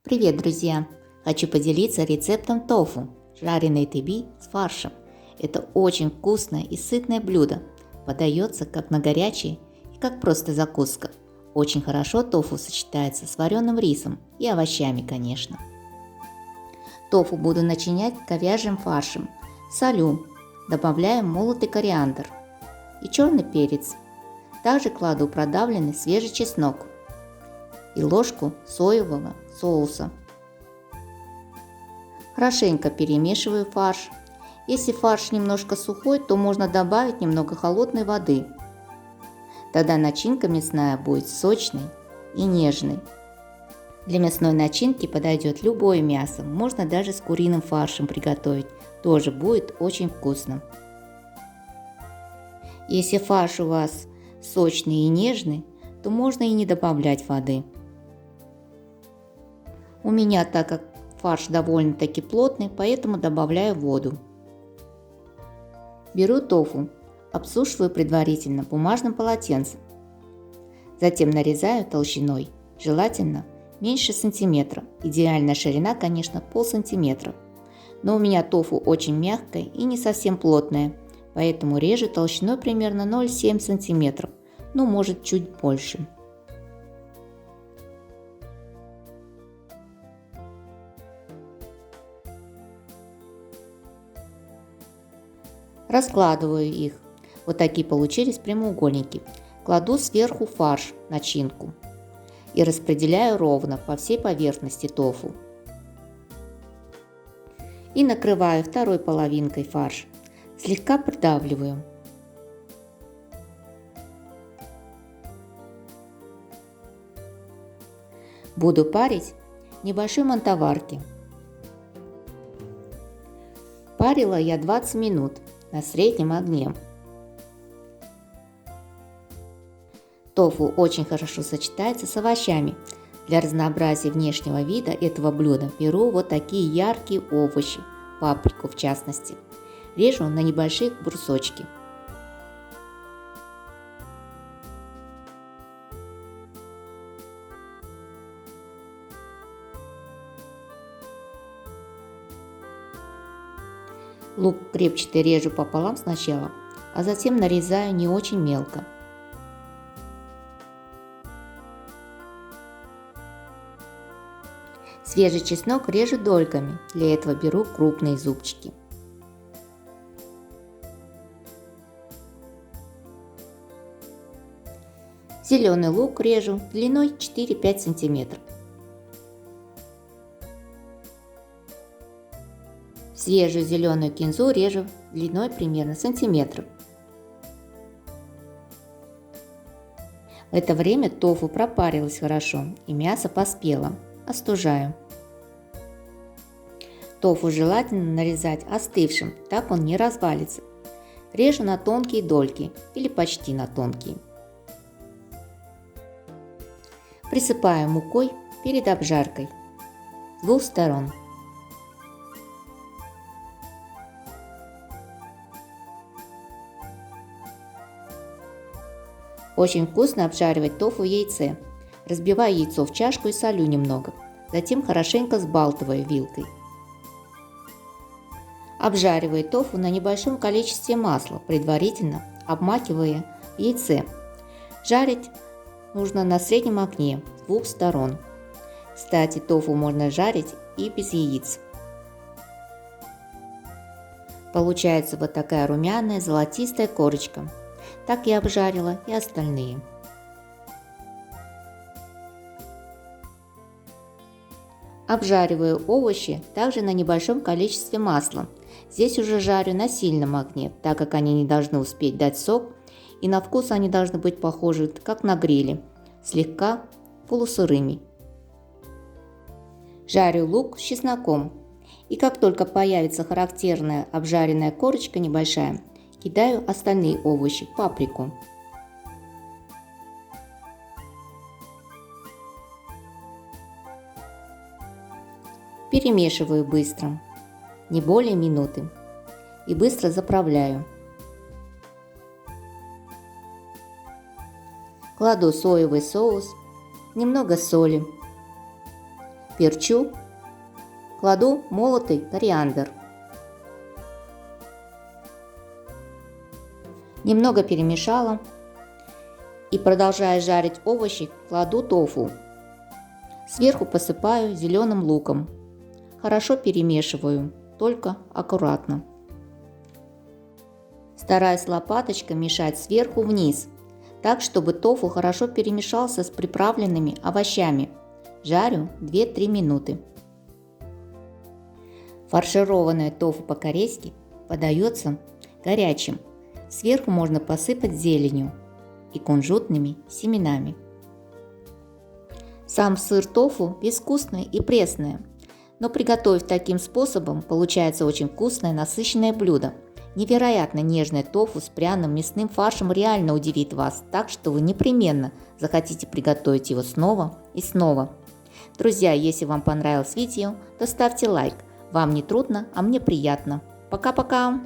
Привет, друзья! Хочу поделиться рецептом тофу, жареной тыби с фаршем. Это очень вкусное и сытное блюдо. Подается как на горячее и как просто закуска. Очень хорошо тофу сочетается с вареным рисом и овощами, конечно. Тофу буду начинять говяжьим фаршем. Солю, добавляю молотый кориандр и черный перец. Также кладу продавленный свежий чеснок и ложку соевого соуса. Хорошенько перемешиваю фарш. Если фарш немножко сухой, то можно добавить немного холодной воды. Тогда начинка мясная будет сочной и нежной. Для мясной начинки подойдет любое мясо, можно даже с куриным фаршем приготовить, тоже будет очень вкусно. Если фарш у вас сочный и нежный, то можно и не добавлять воды. У меня, так как фарш довольно-таки плотный, поэтому добавляю воду. Беру тофу, обсушиваю предварительно бумажным полотенцем. Затем нарезаю толщиной, желательно меньше сантиметра. Идеальная ширина, конечно, полсантиметра. Но у меня тофу очень мягкое и не совсем плотное, поэтому режу толщиной примерно 0,7 сантиметров, ну может чуть больше. Раскладываю их. Вот такие получились прямоугольники. Кладу сверху фарш, начинку. И распределяю ровно по всей поверхности тофу. И накрываю второй половинкой фарш. Слегка придавливаю. Буду парить в небольшой мантоварке. Парила я 20 минут на среднем огне. Тофу очень хорошо сочетается с овощами. Для разнообразия внешнего вида этого блюда беру вот такие яркие овощи, паприку в частности. Режу на небольшие брусочки. Лук крепчатый режу пополам сначала, а затем нарезаю не очень мелко. Свежий чеснок режу дольками, для этого беру крупные зубчики. Зеленый лук режу длиной 4-5 сантиметров. Свежую зеленую кинзу режу длиной примерно сантиметр. В это время тофу пропарилось хорошо и мясо поспело. Остужаю. Тофу желательно нарезать остывшим, так он не развалится. Режу на тонкие дольки или почти на тонкие. Присыпаю мукой перед обжаркой с двух сторон. Очень вкусно обжаривать тофу в яйце. Разбиваю яйцо в чашку и солю немного. Затем хорошенько взбалтываю вилкой. Обжариваю тофу на небольшом количестве масла, предварительно обмакивая в яйце. Жарить нужно на среднем огне с двух сторон. Кстати, тофу можно жарить и без яиц. Получается вот такая румяная золотистая корочка. Так я обжарила и остальные. Обжариваю овощи также на небольшом количестве масла. Здесь уже жарю на сильном огне, так как они не должны успеть дать сок, и на вкус они должны быть похожи как на гриле, слегка полусырыми. Жарю лук с чесноком, и как только появится характерная обжаренная корочка небольшая, кидаю остальные овощи, паприку. Перемешиваю быстро, не более минуты, и быстро заправляю. Кладу соевый соус, немного соли, перчу, кладу молотый кориандр. Немного перемешала и, продолжая жарить овощи, кладу тофу. Сверху посыпаю зеленым луком. Хорошо перемешиваю, только аккуратно. Стараюсь лопаточкой мешать сверху вниз, так, чтобы тофу хорошо перемешался с приправленными овощами. Жарю 2-3 минуты. Фаршированное тофу по-корейски подается горячим. Сверху можно посыпать зеленью и кунжутными семенами. Сам сыр тофу безвкусный и пресный, но приготовив таким способом, получается очень вкусное насыщенное блюдо. Невероятно нежное тофу с пряным мясным фаршем реально удивит вас, так что вы непременно захотите приготовить его снова и снова. Друзья, если вам понравилось видео, то ставьте лайк. Вам не трудно, а мне приятно. Пока-пока!